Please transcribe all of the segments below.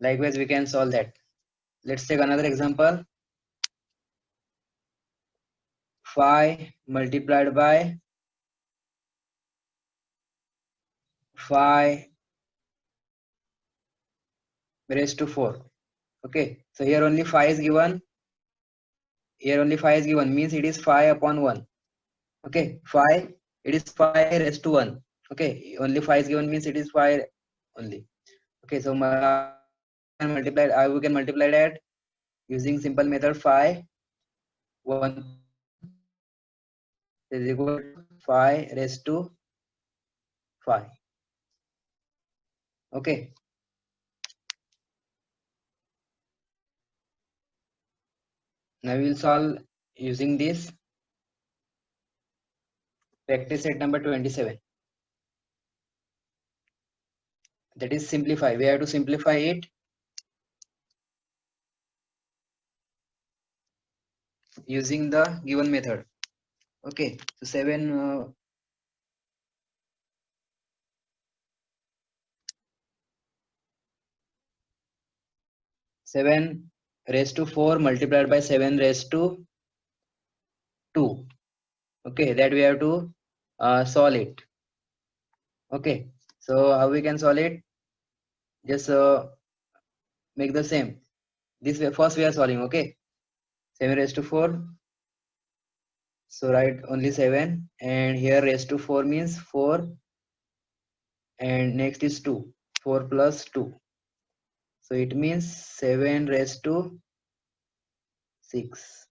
Likewise, we can solve that. Let's take another example. 5 multiplied by 5 raised to 4. Okay, so here only 5 is given. Here only 5 is given, means it is 5 upon 1. Okay, 5, it is 5 raised to 1. Okay, only 5 is given, means it is 5 only. Okay, so we can multiply that using simple method. 5 1 is equal to 5 raised to 5. Okay, now we will solve using this practice set number 27. That is simplify. We have to simplify it using the given method. Okay, so 7 7 raised to 4 multiplied by 7 raised to 2. Okay, that we have to solve it. Okay, so how we can solve it? Just make the same. This way, first we are solving. Okay, 7 raised to 4. So write only 7, and here raised to 4 means 4, and next is 2. 4 plus 2. So it means 7 raised to 6.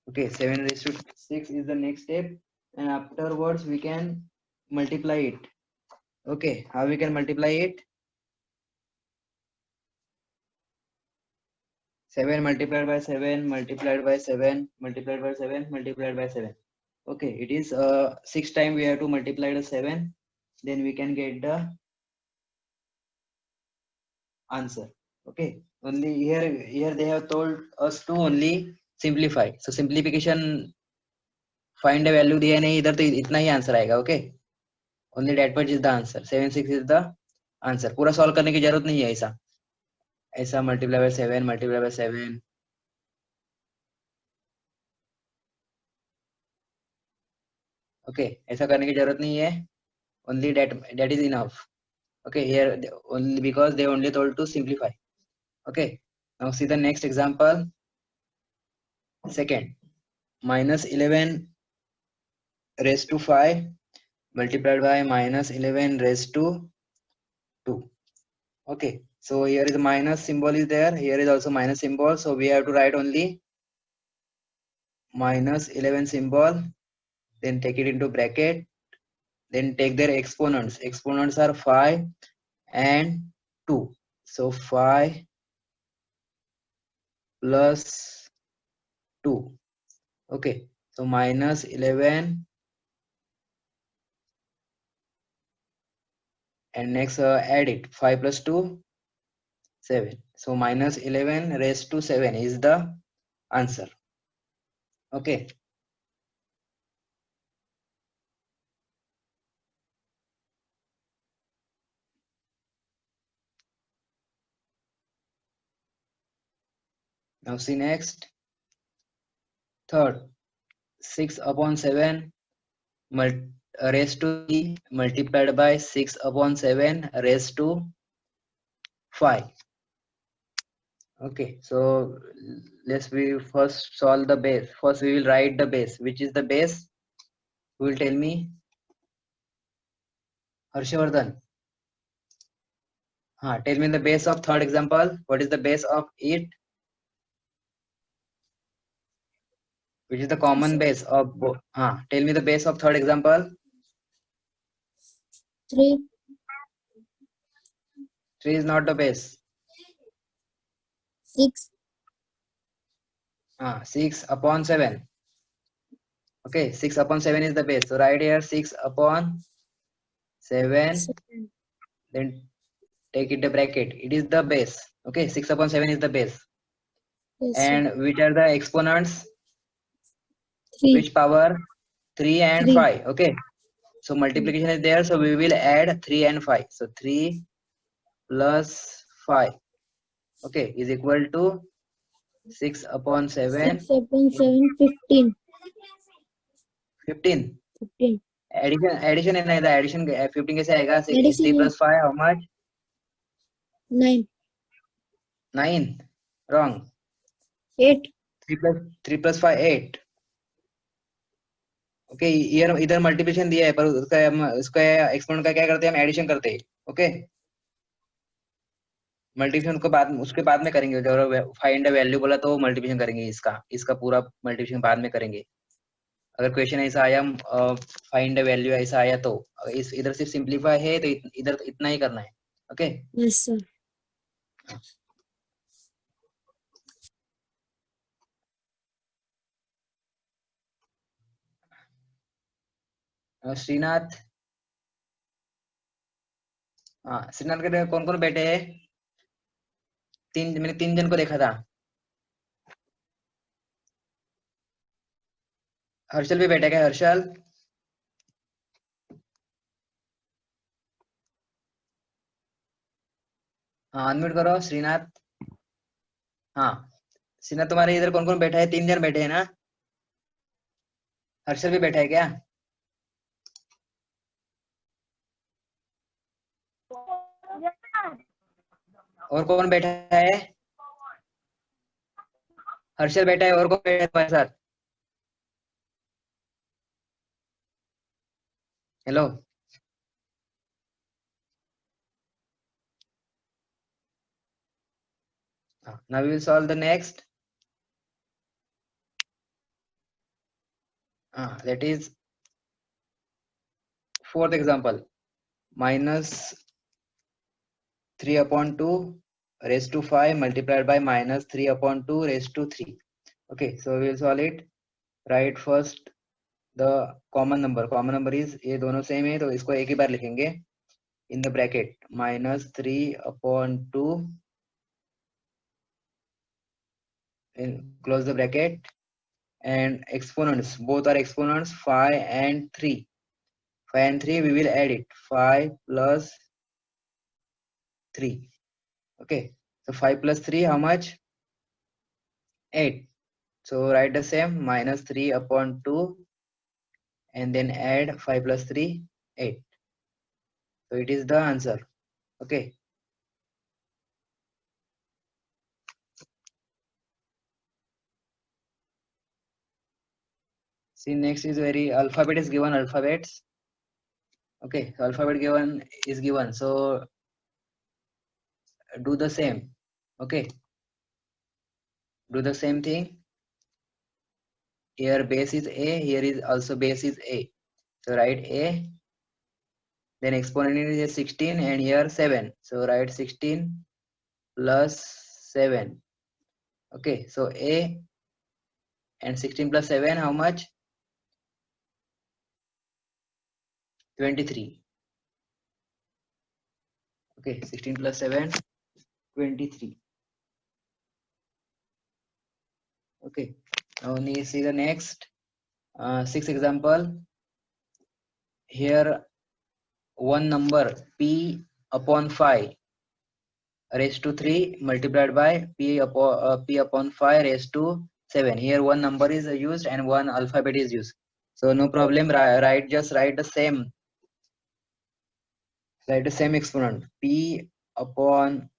Okay, 7 raised to 6 is the next step, and afterwards we can multiply it. Okay, how we can multiply it? 7 multiplied by 7 multiplied by 7 multiplied by 7 multiplied by 7. Okay, it is 6 times we have to multiply the 7, then we can get the answer. Okay, only here they have told us to only simplify. So simplification, find a value दिया नहीं, इधर तो इतना ही answer आएगा. Okay, only that much is the answer. 7 6 is the answer. पूरा solve करने की जरूरत नहीं है. ऐसा multiply by 7 multiply by 7. Okay, ऐसा करने की जरूरत नहीं है. only that is enough. Okay, here only because they only told to simplify. Okay, now see the next example. Second, minus 11 raised to 5 multiplied by minus 11 raised to 2. Okay, so here is minus symbol is there, here is also minus symbol, so we have to write only minus 11 symbol, then take it into bracket, then take their exponents. Exponents are 5 and 2. So 5 plus 2. Okay, so minus 11 and next add it. 5 plus 2 7. So minus 11 raised to 7 is the answer. Okay. Now see next. Third, 6 upon 7 raised to 3 multiplied by 6 upon 7 raised to 5. Okay, so let's we first solve the base. First we will write the base. Which is the base? Who will tell me? Harshvardhan. Tell me the base of third example. What is the base of it? Which is the common base of both? Tell me the base of third example. 3. 3 is not the base. 6. 6 upon 7. Okay, 6 upon 7 is the base. So right here 6 upon 7. Then take it the bracket. It is the base. Okay, 6 upon 7 is the base. Yes, and which are the exponents? 3. Which power? 3 and 3. 5. Okay, so multiplication is there, so we will add 3 and 5. So 3 plus 5. Okay, is equal to 6 upon 7. 6 upon 7, 15. 15. 15. Addition है ना, इधर addition 15 कैसे आएगा? 3 Addition plus 5 how much? 9. 9. Wrong. 8. 3 plus 5 8. Okay, इधर multiplication दिया है, पर उसका एक्सपोनेंट का क्या करते हैं हम? एडिशन करते हैं। ओके, मल्टीप्लिकेशन को बाद उसके बाद में करेंगे। जब फाइंड वैल्यू बोला तो मल्टीप्लिकेशन करेंगे, इसका पूरा मल्टीप्लिकेशन बाद में करेंगे। अगर क्वेश्चन ऐसा आया, फाइंड वैल्यू ऐसा आया, तो इस इधर सिर्फ सिंप्लीफाई है तो इधर इतना ही करना है। Okay, Yes, sir. श्रीनाथ, हाँ श्रीनाथ के कौन कौन बैठे हैं? मैंने 3 जन को देखा था। हर्षल भी बैठा क्या? हर्षल, हाँ अनम्यूट करो। श्रीनाथ, हाँ श्रीनाथ, तुम्हारे इधर कौन कौन बैठा है? 3 जन बैठे हैं ना? हर्षल भी बैठा है क्या? और कौन बैठा है? हर्षल बैठा है, और कौन बैठा है तुम्हारे साथ? Hello, now we will solve the next, that is fourth example. Minus 3 upon 2 raised to 5 multiplied by minus 3 upon 2 raised to 3. Okay, so we will solve it. Write first the common number. Common number is, ये दोनों same है तो इसको एक ही बार लिखेंगे in the bracket. Minus 3 upon 2 and close the bracket, and exponents, both are exponents, 5 and 3. 5 and 3 we will add it. 5 plus 3. Okay, so 5 plus 3 how much? 8. So write the same, minus 3 upon 2 and then add 5 plus 3, 8. So it is the answer. Okay, see next is very alphabet is given, alphabets. Okay, so alphabet given is given, so do the same. Okay, do the same thing. Here base is a, here is also base is a, so write a, then exponent is 16 and here 7, so write 16 plus 7. Okay, so a and 16 plus 7 how much? 23. Okay, 16 plus 7, 23. Okay, now we see the next sixth example. Here one number p upon 5 raised to 3 multiplied by p upon 5 raised to 7. Here one number is used and one alphabet is used, so no problem. Just write the same, exponent. P upon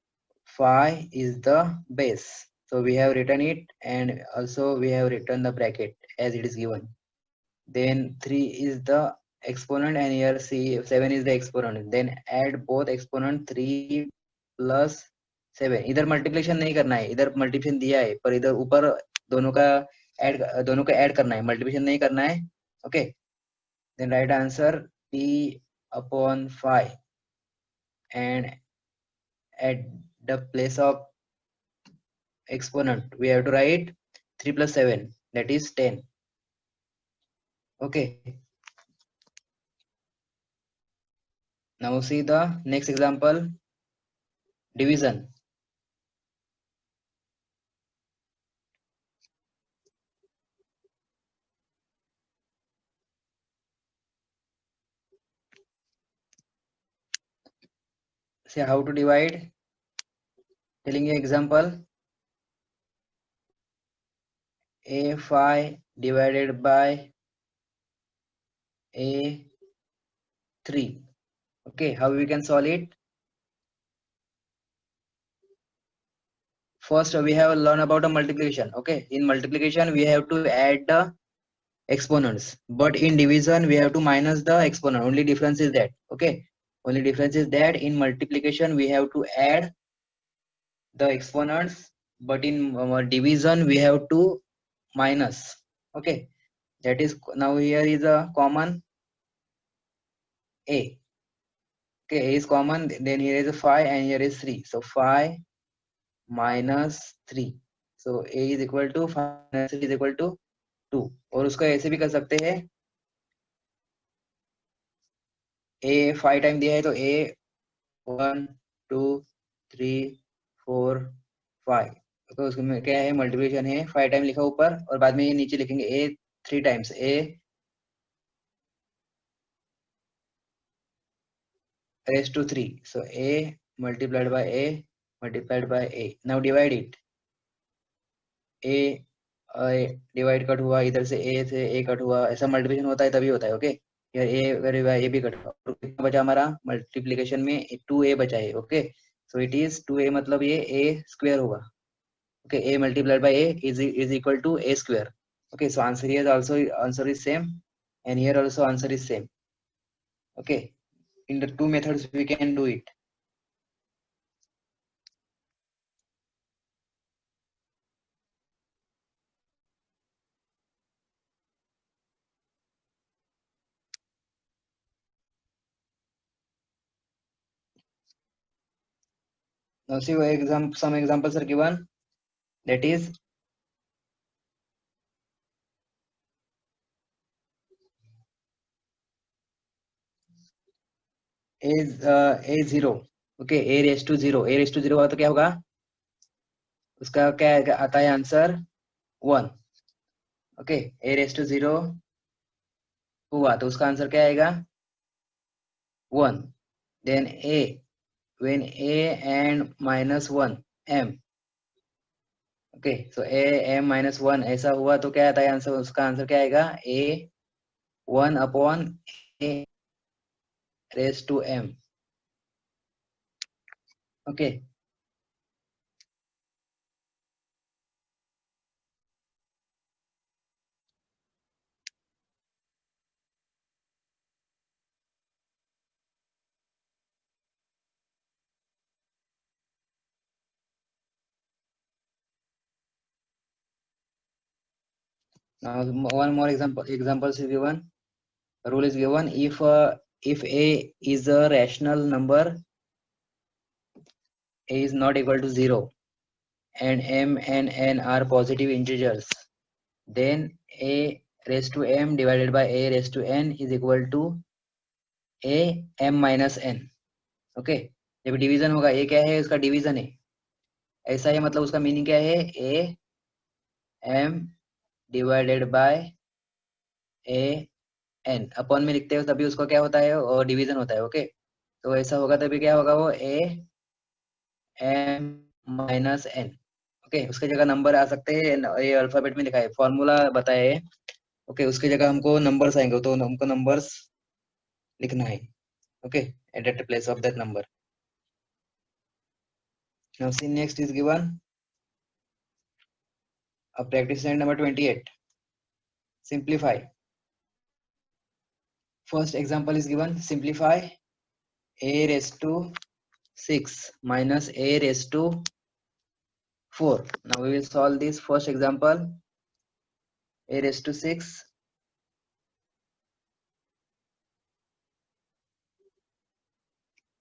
5 is the base, so we have written it, and also we have written the bracket as it is given. Then 3 is the exponent, and here see 7 is the exponent. Then add both exponent, 3 plus 7. इधर multiplication नहीं करना है, इधर multiplication दिया है, पर इधर ऊपर दोनों का ऐड करना है, मल्टीप्लिकेशन नहीं करना है. Okay, then right answer p upon 5, and at the place of exponent we have to write 3 plus 7, that is 10. Okay, now see the next example, division. Say how to divide. telling you example, a5 divided by a3. Okay, how we can solve it? First, we have learned about a multiplication. Okay, in multiplication, we have to add the exponents, but in division, we have to minus the exponent. Only difference is that. Okay, only difference is that in multiplication, we have to add the exponents, but in division, we have to minus. Okay, that is now here is a common a. Okay, a is common, then here is a 5 and here is 3. So 5 minus 3. So a is equal to 5 minus 3 is equal to 2. और उसको ऐसे भी कर सकते हैं, a 5 time दिया है तो a 1 2 3 4 5. तो उसमें क्या है, मल्टीप्लिकेशन है, 5 टाइम लिखा ऊपर और बाद में ये नीचे लिखेंगे a 3 times a raised to 3. So a multiplied by a multiplied by a. Now divide it. a divide cut हुआ, इधर से a से a कट हुआ, ऐसा मल्टीप्लिकेशन होता है तभी होता है. ओके, यार a अगर a भी कट हुआ, तो कितना बचा हमारा मल्टीप्लिकेशन में 2a बचा है. Okay, so it is 2a, मतलब ये a स्क्वायर होगा. Okay, a multiplied by a is equal to a square. Okay, so answer here also, answer is same, and here also answer is same. Okay, in the two methods we can do it. Now see some examples are given, that is a 0. Okay, a raise to 0, a raise to 0 हुआ तो क्या होगा, उसका क्या आता है answer 1. Okay, a raise to 0 हुआ तो उसका आंसर क्या आएगा 1. Then a, when a and minus 1 m. Okay, so a m minus 1 ऐसा हुआ तो क्या आता है आंसर, उसका आंसर क्या आएगा a 1 upon a raise to m. Okay, now one more example is given. Rule is given, if a is a rational number, a is not equal to 0, and m and n are positive integers, then a raised to m divided by a raised to n is equal to a m minus n. Okay, जब division होगा, a क्या है, उसका division है, ऐसा है, मतलब उसका मीनिंग क्या है, a m divided by a n. Upon में लिखते हो तभी उसको क्या होता है, और डिवीजन होता है. ओके, तो ऐसा होगा तभी क्या होगा, वो a m minus n. Okay, उसके जगह नंबर आ सकते हैं, ये अल्फाबेट में लिखा है, फॉर्मूला बताया है. ओके, उसके जगह हमको नंबर्स आएंगे तो हमको नंबर्स लिखना है. Okay, at the place of that number. Now see, next is given a practice set number 28. Simplify. First example is given, simplify a raised to 6 minus a raised to 4. Now we will solve this first example. A raised to 6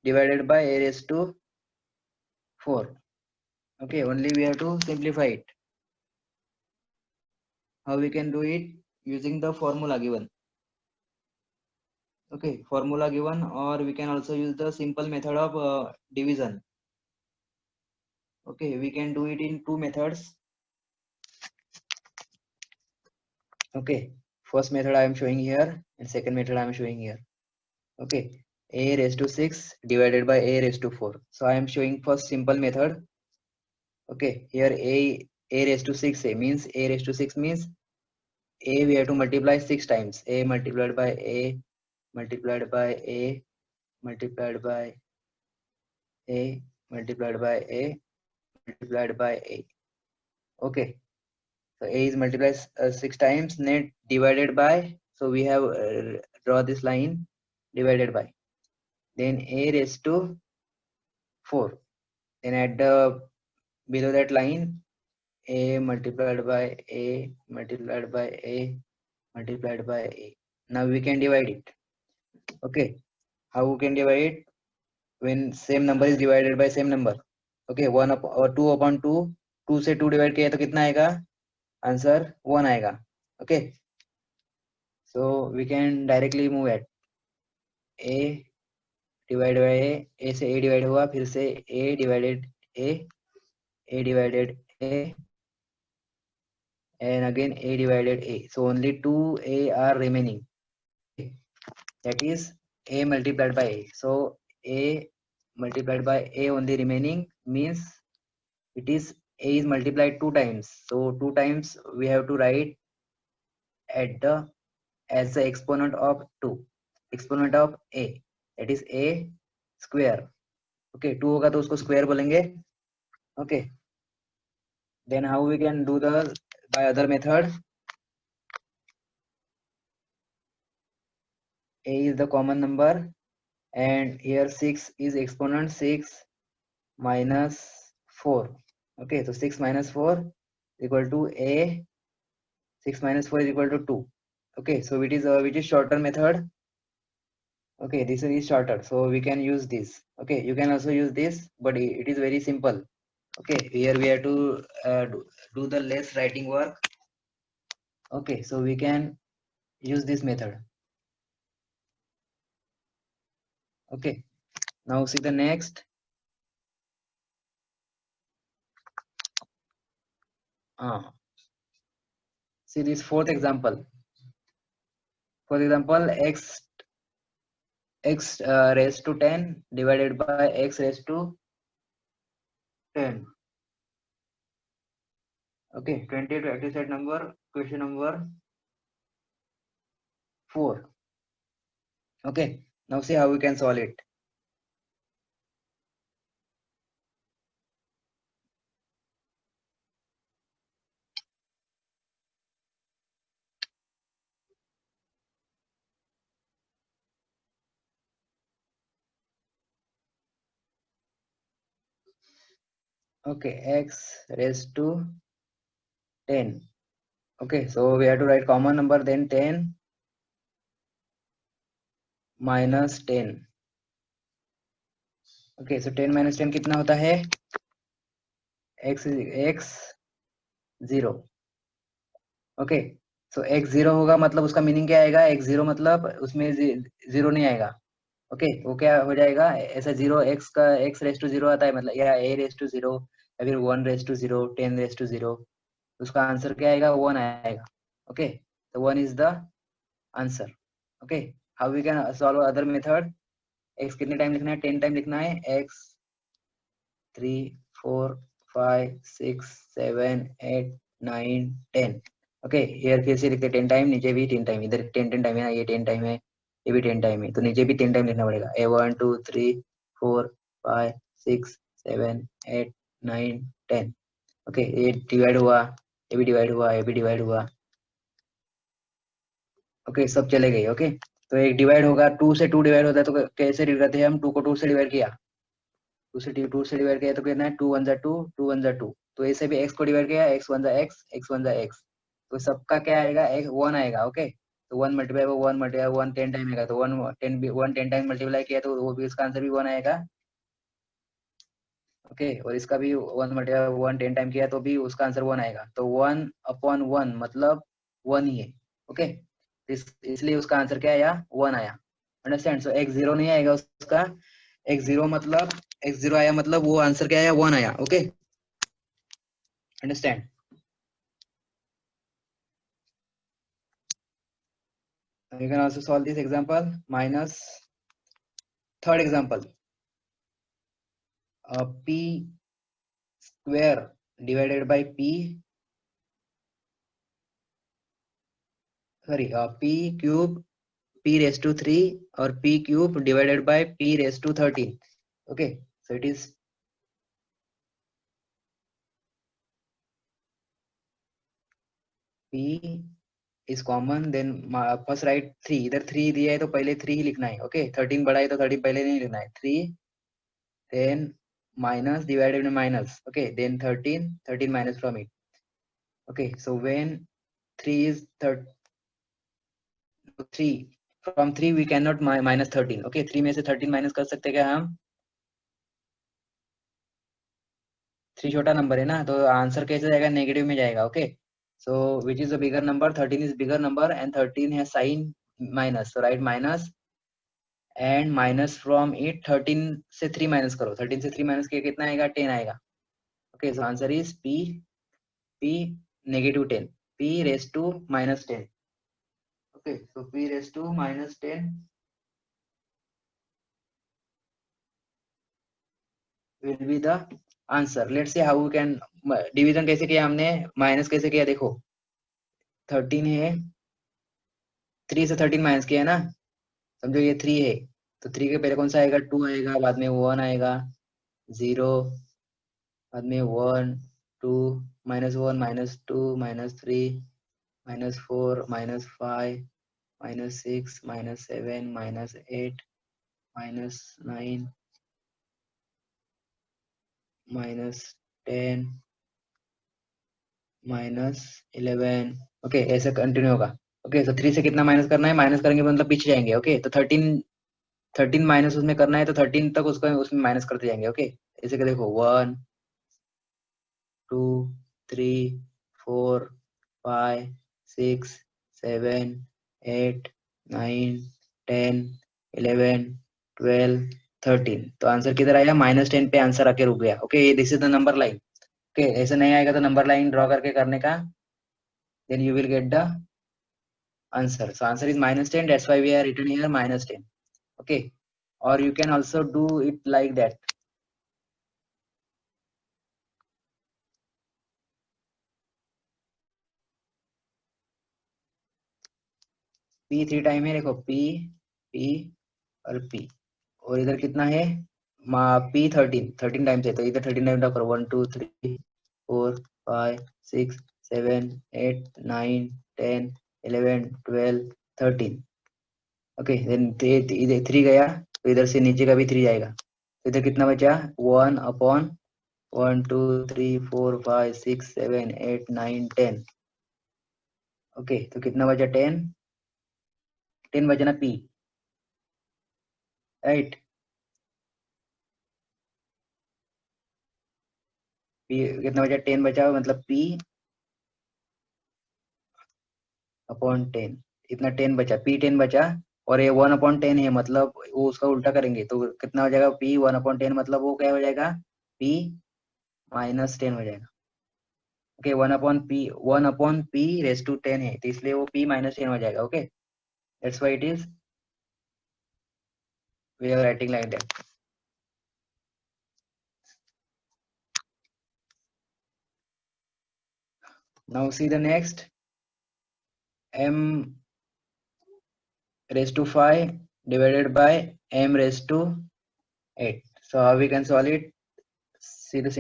divided by a raised to 4. Okay, only we have to simplify it. How we can do it? Using the formula given. Okay, formula given, or we can also use the simple method of division. Okay, we can do it in two methods. Okay, first method I am showing here, and second method I am showing here. Okay, a raised to 6 divided by a raised to 4. So I am showing first simple method. Okay, here a raised to 6a means a raised to 6 means a we have to multiply 6 times. A multiplied by a multiplied by a multiplied by a multiplied by a multiplied by a. Okay, so a is multiplied 6 times, then divided by, so we have draw this line, divided by, then a raised to 4, then at the below that line a multiplied by a multiplied by a multiplied by a. Now we can divide it. Okay, how we can divide it? When same number is divided by same number. Okay, 1 or 2 upon 2, 2 से 2 divide किया तो कितना आएगा? Answer 1 आएगा. Okay, so we can directly move at a divided by a से a divide हुआ, फिर से a divided a divided a and again a divided a. So only 2a are remaining. That is a multiplied by a. So a multiplied by a only remaining means it is a is multiplied 2 times. So 2 times we have to write at the as the exponent of 2, exponent of a, that is a square. Okay, 2 होगा तो उसको square बोलेंगे. Okay, then how we can do the by other method? A is the common number and here 6 is exponent, 6 minus 4. Okay, so 6 minus 4 equal to a, 6 minus 4 is equal to 2. Okay, so it is which is shorter method. Okay, this is shorter, so we can use this. Okay, you can also use this, but it is very simple. Okay, here we have to do the less writing work. Okay, so we can use this method. Okay, now see the next. See this fourth example. For example, x raised to 10 divided by x raised to 10. Okay, 20 to active set number, question number 4. Okay, now see how we can solve it. Okay, x raised to 10. Okay, so we have to write common number, then 10 minus 10. Okay, so 10 minus 10 कितना होता है? x 0. Okay, so x 0 होगा मतलब उसका meaning क्या आएगा? x 0 मतलब उसमें 0 नहीं आएगा. ओके, वो क्या हो जाएगा? ऐसा 0 x का x रेस टू 0 आता है, मतलब या a रेस टू 0 या फिर 1 रेस टू 0, 10 रेस टू 0, उसका आंसर क्या आएगा? 1 आएगा. ओके, तो 1 is the answer. Okay, how we can solve other method? x कितने टाइम लिखना है? 10 टाइम लिखना है. x 3 4 5 6 7 8 9 10. ओके, हियर फिर से लिखते 10 टाइम, नीचे भी 10 टाइम. इधर 10 टाइम है ना, ये 10 टाइम है, ये भी 10 टाइम है, तो नीचे भी 10 टाइम लिखना पड़ेगा. ए 1 2 3 4 5 6 7 8 9 10. ओके, ये डिवाइड हुआ, ये भी डिवाइड हुआ, ये भी डिवाइड हुआ. ओके, सब चले गए. ओके, तो एक डिवाइड होगा, 2 से 2 डिवाइड होता है, तो कैसे डिवाइड करते हैं हम? 2 को 2 से डिवाइड किया, 2 से डिवाइड किया तो कितना है? 2 1 जा 2, 2 1 जा 2. तो ऐसे भी x को डिवाइड किया, x 1 जा x, x 1 जा x, तो सबका क्या आएगा? 1 आएगा. ओके, तो 1 मल्टीप्लाई 1 मल्टीप्लाई 1 10 टाइम आएगा, तो 1 10 टाइम मल्टीप्लाई किया तो वो भी उसका आंसर भी 1 आएगा. ओके, और इसका भी 1 मल्टीप्लाई 1 10 टाइम किया तो भी उसका आंसर 1 आएगा. तो 1 अपॉन 1 मतलब 1 ही है. ओके, इसलिए उसका आंसर क्या आया? 1 आया. अंडरस्टैंड? सो x 0 नहीं आएगा उसका. x 0 मतलब x 0 आया मतलब वो आंसर क्या आया? 1 आया. Okay, understand? You can also solve this example minus third example. P square divided by p, sorry, p cube p raised to 3 or p cube divided by p raised to 13. Okay, so it is p is common, then first write 3, इधर 3 दिया है तो पहले 3 ही लिखना है. Okay, 13 बड़ा है तो 13 पहले नहीं लिखना है. 3 then minus divided by minus. Okay, then 13 minus from it. Okay, so when 3 is 3 from 3 we cannot minus 13. Okay, 3 में से 13 माइनस कर सकते क्या हम? 3 छोटा नंबर है ना, तो आंसर कैसे जाएगा? नेगेटिव में जाएगा. Okay, so which is a bigger number? 13 is bigger number and 13 has sign minus, so write minus and minus from it 13 से 3 माइनस करो. 13 से 3 माइनस किया कितना आएगा? 10 आएगा. Okay, so answer is p negative 10, p raised to minus 10. Okay, so p raised to minus 10 will be the answer. Let's see how we can division कैसे किया हमने, माइनस कैसे किया. देखो 13 है, 3 से 13 माइनस किया है ना, समझो ये 3 है तो 3 के पहले कौन सा आएगा? 2 आएगा, बाद में 1 आएगा, 0, बाद में 1 2 -1 -2 -3 -4 -5 -6 -7 -8 -9 -10 -11. ओके, ऐसे कंटिन्यू होगा. ओके, तो 3 से कितना माइनस करना है? माइनस करेंगे मतलब पीछे जाएंगे. ओके, तो 13 माइनस उसमें करना है तो 13 तक उसको उसमें माइनस करते जाएंगे. ओके, ऐसे कर देखो 1 2 3 4 5 6 7 8 9 10 11 12 13. तो आंसर किधर आया? -10 पे आंसर आके रुक गया. Okay, this is the number line. Okay, ऐसे नहीं आएगा तो नंबर लाइन ड्रॉ करके करने का, then you will get the answer. So answer is -10. That's why we are written here -10. Okay, or you can also do it like that. p 3 time है, देखो p p और p, और इधर कितना है? p 13 टाइम्स है, तो इधर 13 टाइम ड्रॉ करो. 1 2 3 4 5 6 7 8 9 10 11 12 13. ओके, देन इधर 3 गया तो इधर से नीचे का भी 3 जाएगा, तो इधर कितना बचा? 1 अपॉन 1 2 3 4 5 6 7 8 9 10. ओके, तो कितना बचा? 10 बचा ना p, राइट? p कितना बचा? 10 बचा, मतलब p अपॉन 10. इतना 10 बचा, p 10 बचा, और ये 1 अपॉन 10 है, मतलब वो उसका उल्टा करेंगे तो कितना हो जाएगा? p 1 अपॉन 10, मतलब वो क्या हो जाएगा? p -10 हो जाएगा. Okay, 1 upon p raise to 10 है, तो इसलिए वो p -10 हो जाएगा. Okay, that's why it is we are writing like that. Now see the next, m raised to 5 divided by m raised to 8. So how we can solve it? See the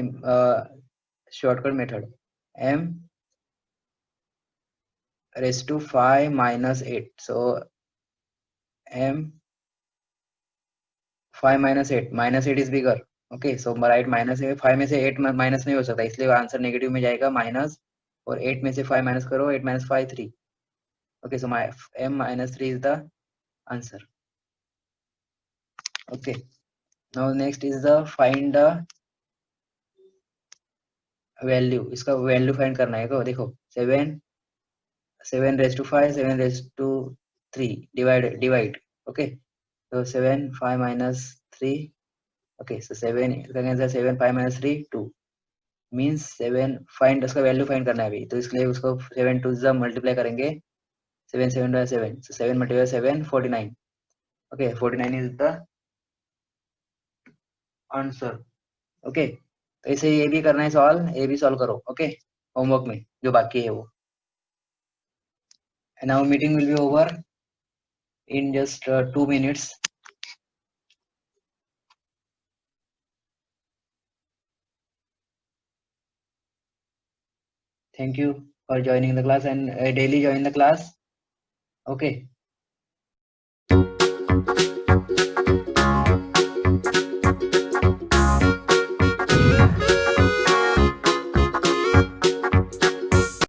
shortcut method. M raised to 5 minus 8. So m 5 minus 8, minus 8 is bigger. Okay, so write minus 8. 5 में से 8 minus नहीं हो सकता, इसलिए answer negative में जाएगा. Minus, और 8 में से 5 माइनस करो, 8 minus 5 3. Okay, so my m minus 3 is the answer. Okay, now next is the find the value. इसका वैल्यू फाइंड करना है. तो देखो 7 raised to 5, 7 raised to 3, divide. Okay, so 7 5 minus 3. Okay, so 7 का आंसर 7 5 minus 3 2 मीन्स 7. फाइंड उसका value find करना है अभी, तो इसलिए उसको 7 टू ज़ मल्टीप्लाई करेंगे. 7 7 by 7, so 7 multiplied by 7 49. Okay, 49 is the answer. Okay, ऐसे ये भी करना है सॉल्व, ये भी सॉल्व करो. ओके, होमवर्क में जो बाकी है वो. And now meeting will be over in just 2 minutes. Thank you for joining the class and daily join the class. Okay.